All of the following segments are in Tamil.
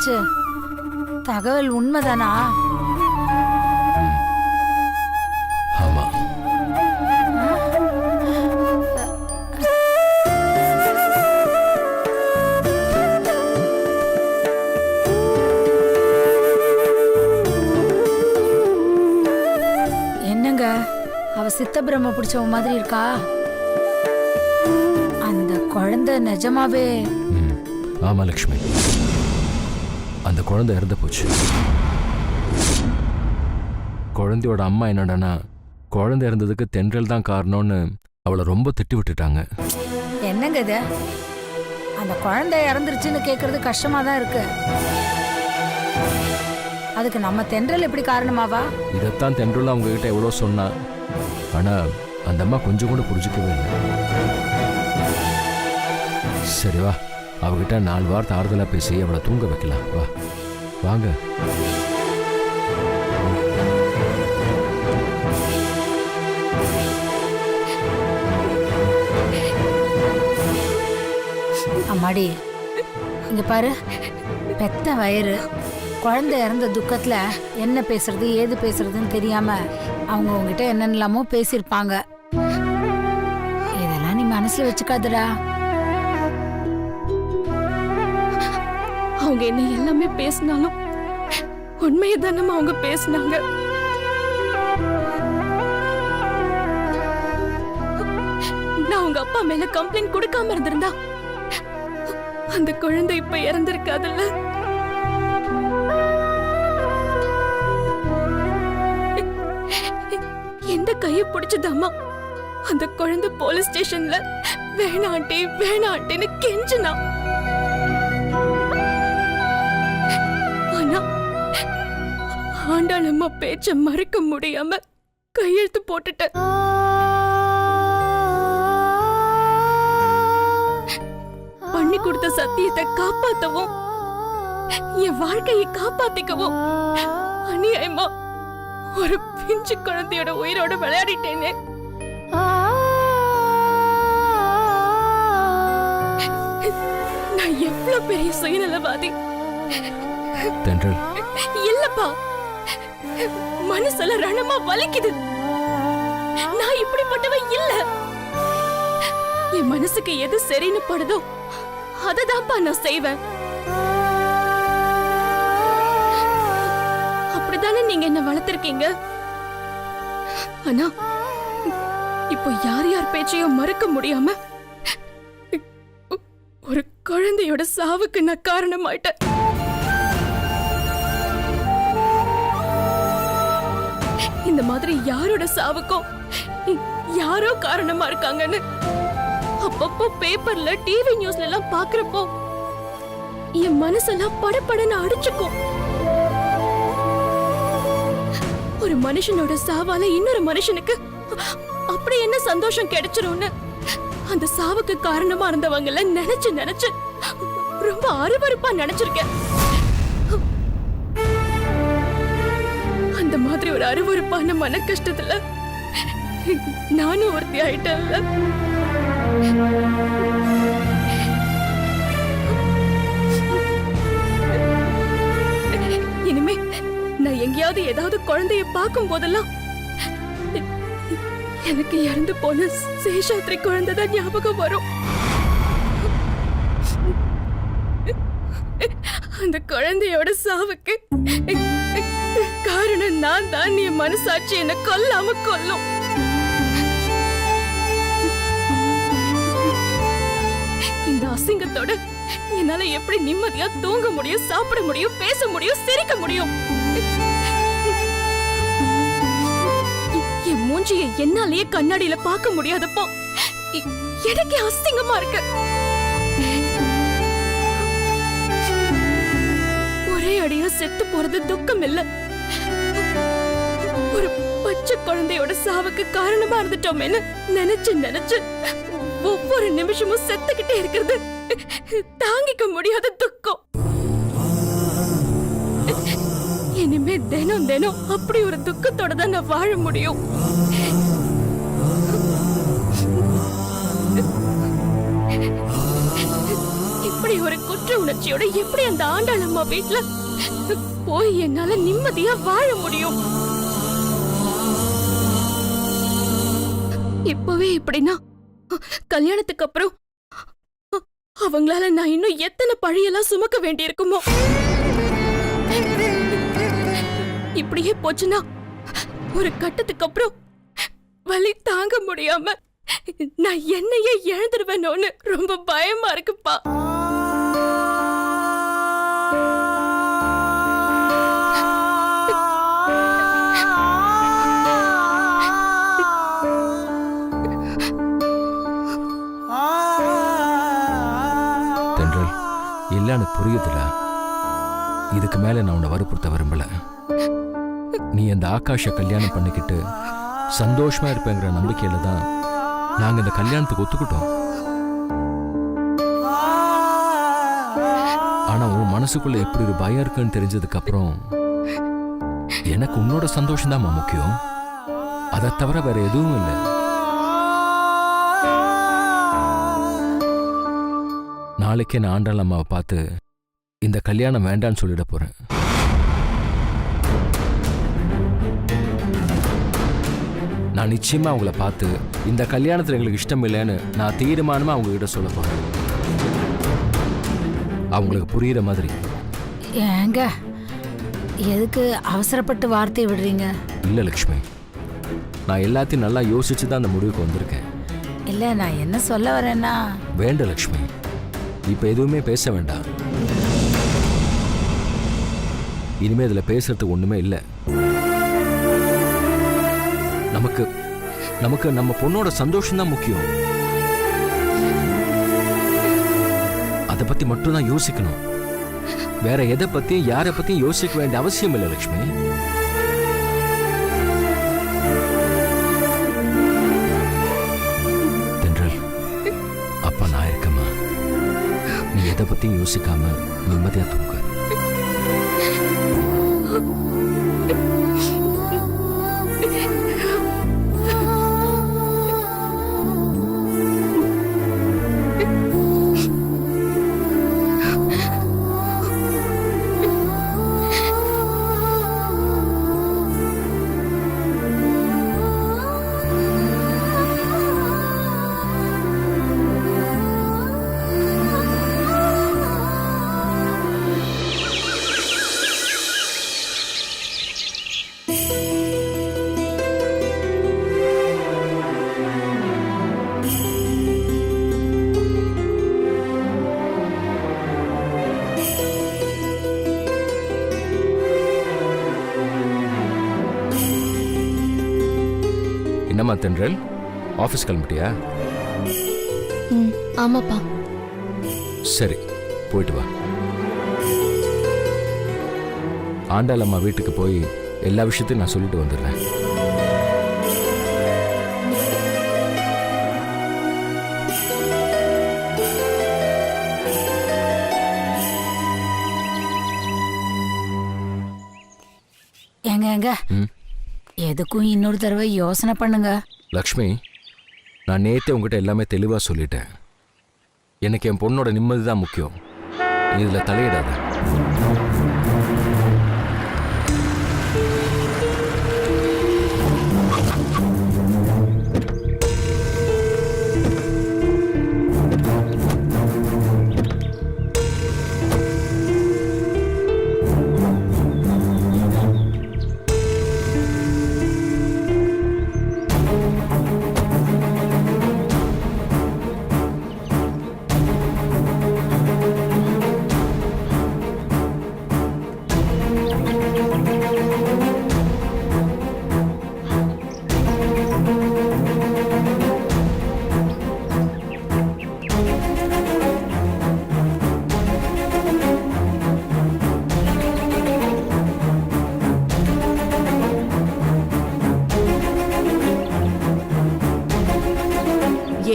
என்னாச்சு? தகவல் உண்மைதானா? ஆமா. என்னங்க அவ சித்த பிரம்ம பிடிச்சவ மாதிரி இருக்கா? அந்த குழந்தை நிஜமாவே? ஆமா லக்ஷ்மி, அந்த குழந்தை இறந்து போச்சு. குழந்தையோட அம்மா என்னடானா, குழந்தை இறந்ததுக்கு தென்றல் தான் காரணம்னு அவளை ரொம்ப திட்டி விட்டுட்டாங்க. என்னங்க இது? அந்த குழந்தை இறந்துருச்சுன்னு கேக்குறது கஷ்டமா தான் இருக்கு. அதுக்கு நம்ம தென்றல் எப்படி காரணமாவா? இதைத்தான் தென்றல் அவங்க கிட்ட எவ்வளோ சொன்னா, ஆனா அந்த அம்மா கொஞ்சம் கூட புரிஞ்சுக்கவே இல்லை. சரி வா, அவகிட்ட 4 வார்த்தை ஆறுதலா பேசி அவளை தூங்க வைக்கலாம். வா வாங்க. அம்மாடி இங்க பாரு, பெத்த வயிறு குழந்தை இறந்த துக்கத்துல என்ன பேசுறது ஏது பேசுறதுன்னு தெரியாம அவங்க உங்ககிட்ட என்னென்னலாமோ பேசியிருப்பாங்க. இதெல்லாம் நீ மனசுல வச்சுக்காதடா. அவங்க என்ன எல்லாமே பேசினாலும் உண்மையை தானே அவங்க பேசினாங்க. நான் உங்க அப்பா மேல கம்ப்ளைண்ட் கொடுக்காம இருந்திருந்தா அந்த குழந்தை இப்ப இறந்திருக்காதுல்ல. எந்த கையை பிடிச்சதாமா அந்த குழந்தை போலீஸ் ஸ்டேஷன்ல வேணாண்டி வேணாண்டின்னு கெஞ்சினா. ஆனா ஆண்டாளம்மா பேச்ச மறுக்க முடியாம கையெழுத்து போட்டுட்ட. பண்ணி கொடுத்த சத்தியத்தை காப்பாத்தவும் என் வாழ்க்கையை காப்பாத்திக்கவும் அநியாயமா ஒரு பிஞ்சு குழந்தையோட உயிரோட விளையாடிட்டேனே. நான் எவ்வளவு பெரிய சுயநலவாதி. இல்லப்பா, மனசுல ரணமா வலிக்குது. நான் இப்படிப்பட்டவ இல்ல. என் மனசுக்கு எது சரின்னு படுதோ அததான்ப்பா நான் செய்வேன். அப்படித்தானே நீங்க என்ன வளர்த்திருக்கீங்க. ஆனா இப்போ யார் யார் பேச்சையும் மறுக்க முடியாம ஒரு குழந்தையோட சாவுக்கு நான் காரணமாயிட்டேன். இந்த மாதிரி யாரோட சாவுக்கும் யாரோ காரணமா இருக்காங்கன்னு அப்பப்போ பேப்பர்ல டிவி நியூஸ்ல எல்லாம் பாக்குறப்போ என் மனசெல்லாம் படபடன்னு அடிச்சுக்கும். ஒரு மனுஷனோட சாவால இன்னொரு மனுஷனுக்கு அப்படி என்ன சந்தோஷம் கிடைச்சிரும்னு அந்த சாவுக்கு காரணமா இருந்தவங்கள நினைச்சு நினைச்சு ரொம்ப அருவருப்பா நினைச்சிருக்கேன். அந்த மாதிரி ஒரு அருவருப்பான மன கஷ்டத்துல நானும் ஒருத்தி ஆயிட்டேன்ல. இனிமே நான் எங்கேயாவது ஏதாவது குழந்தைய பார்க்கும் போதெல்லாம் எனக்கு இறந்து போன சேஷாத்ரி குழந்தைதான் ஞாபகம் வரும். அந்த குழந்தையோட சாவுக்கு காரணம் நான் தான். நீ மனசாட்சி என்ன கொல்லாம கொல்லும். இந்த அசிங்கத்தோட என்னால எப்படி நிம்மதியா தூங்க முடியும், சாப்பிட முடியும், பேச முடியும், சிரிக்க முடியும்? என் மூஞ்சியை என்னாலேயே கண்ணாடியில பார்க்க முடியாதப்போ எனக்கு அசிங்கமா இருக்கு. ஒரே அடியா செத்து போறது துக்கம் இல்ல, ஒரு பச்சை குழந்தையோட சாவுக்கு காரணமா இருந்துட்டோமேன்னு நினைச்சு நினைச்சு ஒவ்வொரு நிமிஷமும் செத்துக்கிட்டே இருக்கிறது தாங்கிக்க முடியாத துக்கம். இனிமே தினம் தினம் அப்படி ஒரு துக்கத்தோட தான் நான் வாழ முடியும். இப்படி ஒரு குற்ற குற்ற உணர்ச்சியோட எப்படி அந்த ஆண்டாளம்மா வீட்டுல போய் என்னால நிம்மதியா வாழ முடியும்? இப்பவே இப்படின்னா கல்யாணத்துக்கு அப்புறம் அவங்களால நான் இன்னும் எத்தனை பழியெல்லாம் சுமக்க வேண்டியிருக்குமோ? இப்படியே போச்சுன்னா ஒரு கட்டத்துக்கு அப்புறம் வலி தாங்க முடியாம நான் என்னையே இழந்துருவேனோன்னு ரொம்ப பயமா இருக்குப்பா. தென்றல், இல்ல எனக்கு புரியுதுடா. இதுக்கு மேல நான் உன்னை வற்புறுத்த விரும்பல. நீ அந்த ஆகாஷ கல்யாணம் பண்ணிக்கிட்டு சந்தோஷமா இருப்பேங்கிற நம்பிக்கையில தான் நாங்க இந்த கல்யாணத்துக்கு ஒத்துக்கிட்டோம். ஆனா உன் மனசுக்குள்ள எப்படி ஒரு பயம் இருக்குன்னு தெரிஞ்சதுக்கு அப்புறம் எனக்கு உன்னோட சந்தோஷம் தான் முக்கியம். அதை தவிர வேற எதுவும் இல்லை. நாளைக்கே நான் ஆண்டாள் அம்மாவை பார்த்து இந்த கல்யாணம் வேண்டான்னு சொல்லிட போறேன். நான் நிச்சயமா அவங்கள பார்த்து இந்த கல்யாணத்துல எங்களுக்கு இஷ்டம் இல்லைன்னு நான் தீர்மானமா அவங்க கிட்ட சொல்ல போறேன். அவங்களுக்கு புரியுற மாதிரி. ஏங்க எதுக்கு அவசரப்பட்டு வார்த்தை விடுறீங்க? இல்ல லக்ஷ்மி, நான் எல்லாத்தையும் நல்லா யோசிச்சு தான் அந்த முடிவுக்கு வந்திருக்கேன். இல்ல நான் என்ன சொல்ல வரேன்னா, வேண்ட லக்ஷ்மி, இப்ப எதுவுமே பேச வேண்டாம். இனிமே இதுல பேசுறதுக்கு ஒண்ணுமே இல்லை. நமக்கு நமக்கு நம்ம பொண்ணோட சந்தோஷம் தான் முக்கியம். அதை பத்தி மட்டும் தான் யோசிக்கணும். வேற எதை பத்தியும் யாரை பத்தியும் யோசிக்க வேண்டிய அவசியம் இல்லை லட்சுமி. தென்றல், அப்பா நான் இருக்கமா. நீ எதை பத்தியும் யோசிக்காம நிம்மதியா தூங்க. என்னம்மா தென்றல், ஆஃபீஸ் கிளம்பிட்டியா? ஆமாப்பா. சரி, போயிட்டு வா. ஆண்டாள் அம்மா வீட்டுக்கு போய் எல்லா விஷயத்தையும் நான் சொல்லிட்டு வந்துடுறேன். ஏங்க எதுக்கும் இன்னொரு தடவை யோசனை பண்ணுங்க. லக்ஷ்மி, நான் நேத்தே உங்ககிட்ட எல்லாமே தெளிவா சொல்லிட்டேன். எனக்கு என் பொண்ணோட நிம்மதி தான் முக்கியம். நீ இதுல தலையிடாத.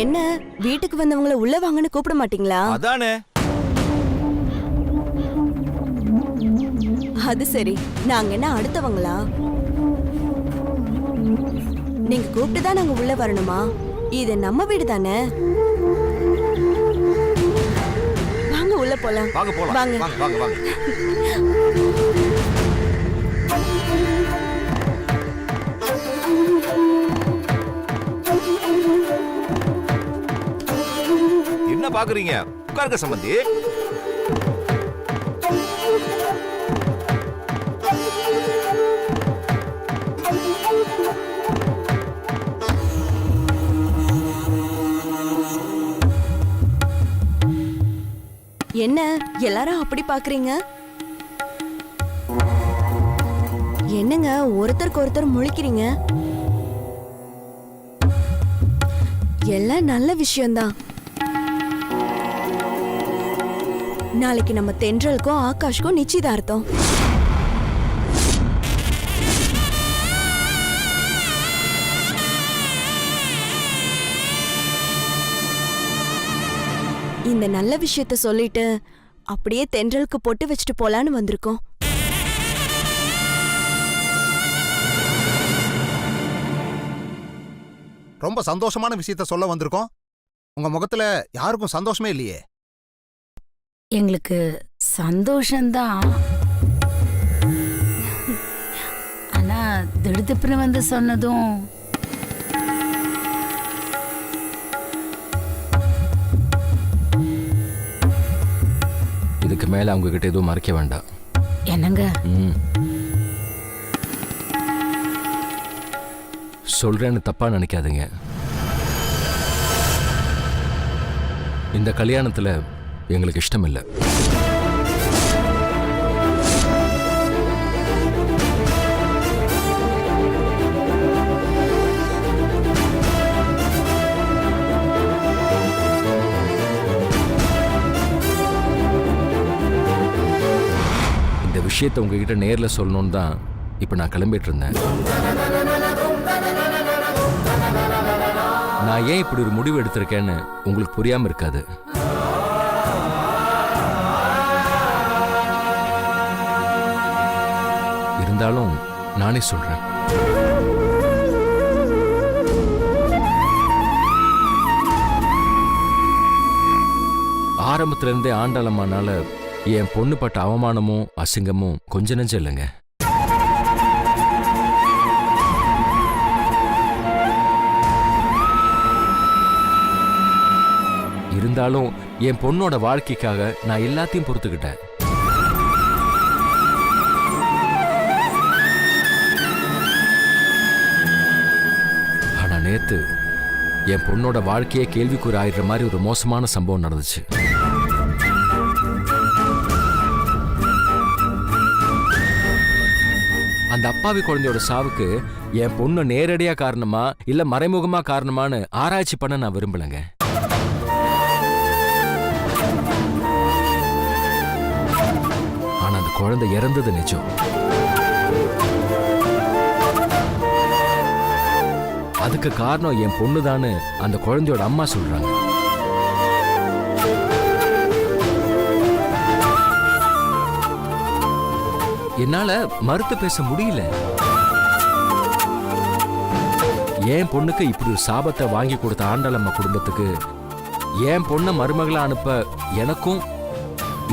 என்ன வீட்டுக்கு வந்தவங்கள உள்ள வாங்கன்னு கூப்பிட மாட்டீங்களா? அதானே. அது சரி, நாங்க என்ன அடுத்தவங்களா? நீங்க கூப்பிட்டுதான் நாங்க உள்ள வரணுமா? இது நம்ம வீடு தானே. வாங்க உள்ள உள்ள போலாம். வாங்க போலாம். வாங்க. வாங்க வாங்க வாங்க. என்ன பாக்குறீங்க? உட்காருங்க சம்பந்தி. என்ன எல்லாரும் அப்படி பாக்குறீங்க? என்னங்க ஒருத்தருக்கு ஒருத்தர் முழிக்கிறீங்க? எல்லாம் நல்ல விஷயம்தான். நாளைக்கு நம்ம தென்றலுக்கும் ஆகாஷ்க்கும் நிச்சயதார்த்தம். இந்த நல்ல விஷயத்த சொல்லிட்டு அப்படியே தென்றலுக்கு பொட்டு வச்சுட்டு போலான்னு வந்திருக்கோம். ரொம்ப சந்தோஷமான விஷயத்த சொல்ல வந்திருக்கோம். உங்க முகத்துல யாருக்கும் சந்தோஷமே இல்லையே. எங்களுக்கு சந்தோஷம்தான். ஆனா திடுதிப்புன்னு வந்து சொன்னதும் இதுக்கு மேல அவங்க கிட்ட எதுவும் மறைக்க வேண்டாம். என்னங்க? சொல்றேன்னு தப்பா நினைக்காதீங்க. இந்த கல்யாணத்துல எங்களுக்கு இஷ்டம் இல்லை. இந்த விஷயத்தை உங்ககிட்ட நேர்ல சொல்லணும்னு தான் இப்ப நான் கிளம்பிட்டு இருந்தேன். நான் ஏன் இப்படி ஒரு முடிவு எடுத்திருக்கேன்னு உங்களுக்கு புரியாம இருக்காது. இருந்தாலும் நானே சொல்றேன். ஆரம்பத்துல இருந்தே ஆண்டாளம்மானால என் பொண்ணு பட்ட அவமானமும் அசிங்கமும் கொஞ்ச நெஞ்சம் இல்லைங்க. இருந்தாலும் என் பொண்ணோட வாழ்க்கைக்காக நான் எல்லாத்தையும் பொறுத்துக்கிட்டேன். ஆனா நேத்து என் பொண்ணோட வாழ்க்கையே கேள்விக்குறி ஆயிடுற மாதிரி ஒரு மோசமான சம்பவம் நடந்துச்சு. அந்த அப்பாவி குழந்தையோட சாவுக்கு என் பொண்ணு நேரடியா காரணமா இல்ல மறைமுகமா காரணமான்னு ஆராய்ச்சி பண்ண நான் விரும்பலங்க. ஆனா அந்த குழந்தை இறந்தது நிஜம். அதுக்கு காரணம் என் பொண்ணுதான்னு அந்த குழந்தையோட அம்மா சொல்றாங்க. என்னால மறுத்து பேச முடியல. என் பொண்ணுக்கு இப்படி ஒரு சாபத்தை வாங்கி கொடுத்த ஆண்டாளம்மா குடும்பத்துக்கு என் பொண்ணை மருமகளா அனுப்ப எனக்கும்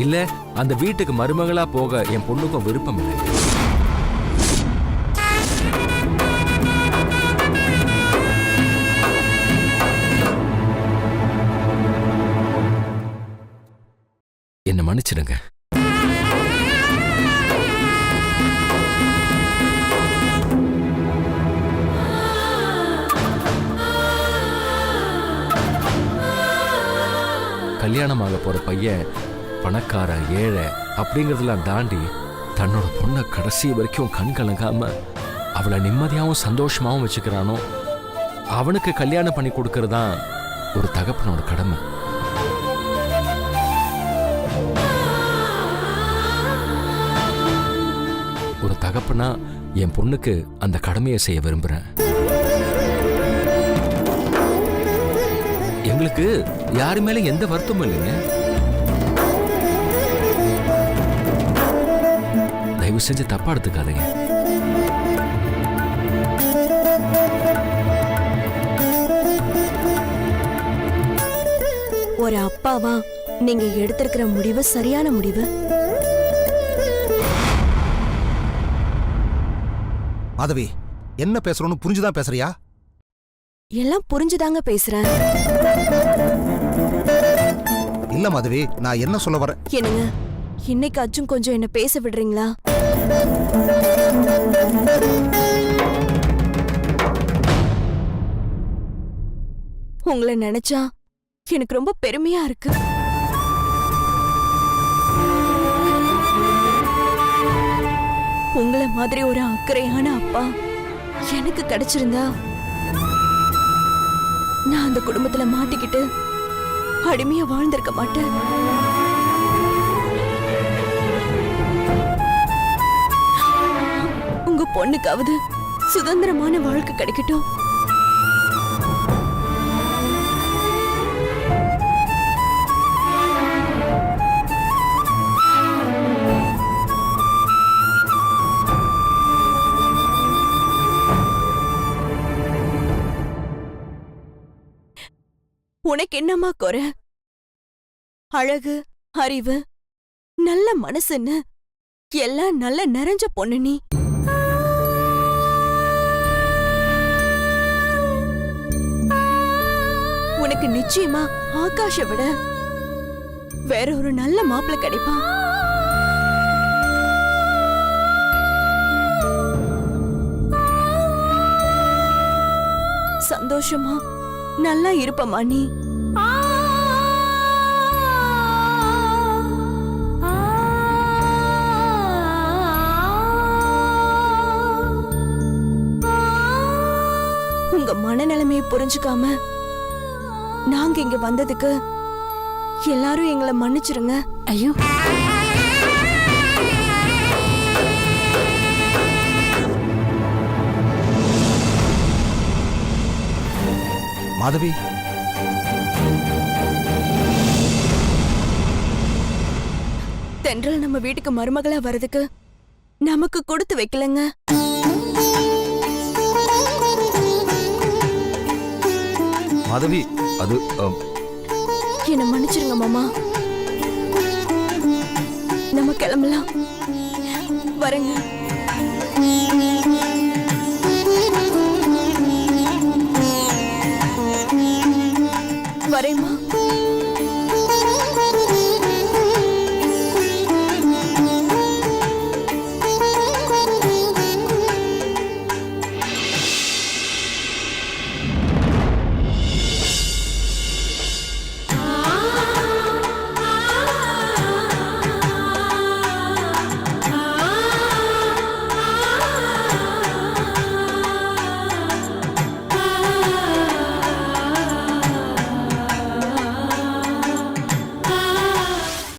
இல்ல அந்த வீட்டுக்கு மருமகளா போக என் பொண்ணுக்கும் விருப்பம் இல்லை. என்ன மன்னிச்சிடுங்க. கல்யாணமாக போற பையன் பணக்கார ஏழை அப்படிங்கறதெல்லாம் தாண்டி தன்னோட பொண்ணை கடைசி வரைக்கும் கண் கலங்காம அவளை நிம்மதியாகவும் சந்தோஷமாகவும் வச்சுக்கிறானோ அவனுக்கு கல்யாணம் பண்ணி கொடுக்கறதான் ஒரு தகப்பனோட கடமை. ஒரு தகப்பனா என் பொண்ணுக்கு அந்த கடமையை செய்ய விரும்புறேன். எங்களுக்கு யாரு மேல எந்த வருத்தமும் இல்லைங்க. தயவு செஞ்சு தப்பா எடுத்துக்காதீங்க. ஒரு அப்பாவா நீங்க எடுத்திருக்கிற முடிவு சரியான முடிவு. மாதவி, என்ன பேசுறோன்னு புரிஞ்சுதான் பேசுறியா? எல்லாம் புரிஞ்சுதாங்க பேசுறேன். இல்ல மாதவி, நான் என்ன சொல்ல வரேன்? என்னங்க, இன்னைக்காச்சும் கொஞ்சம் என்ன பேச விடுறீங்களா? உங்களை நினைச்சா எனக்கு ரொம்ப பெருமையா இருக்கு. உங்களை மாதிரி ஒரு அக்கறையான அப்பா எனக்கு கிடைச்சிருந்தா நான் அந்த குடும்பத்துல மாட்டிக்கிட்டு அடிமையா வாழ்ந்திருக்க மாட்டேன். உங்க பொண்ணுக்காவது சுதந்திரமான வாழ்க்கை கிடைக்கட்டும். உனக்கு என்னம்மா குறை? அழகு, அறிவு, நல்ல மனசுன்னு எல்லாம் நல்ல நிறைஞ்ச பொண்ணு நீ. உனக்கு நிச்சயமா ஆகாஷ விட வேற ஒரு நல்ல மாப்பிள்ளை கிடைப்பான். சந்தோஷமா நல்லா இருப்பமா நீ. உங்க மனநிலைமையை புரிஞ்சுக்காம நாங்க இங்க வந்ததுக்கு எல்லாரும் எங்களை மன்னிச்சிருங்க. ஐயோ, மாதவி, தென்றல் நம்ம வீட்டுக்கு மருமகளா வர்றதுக்கு நமக்கு கொடுத்து வைக்கலங்க. மாதவி, அது என்ன மன்னிச்சிருங்க மாமா. நம்ம கிளம்பலாம். வரங்க. வரேம்மா.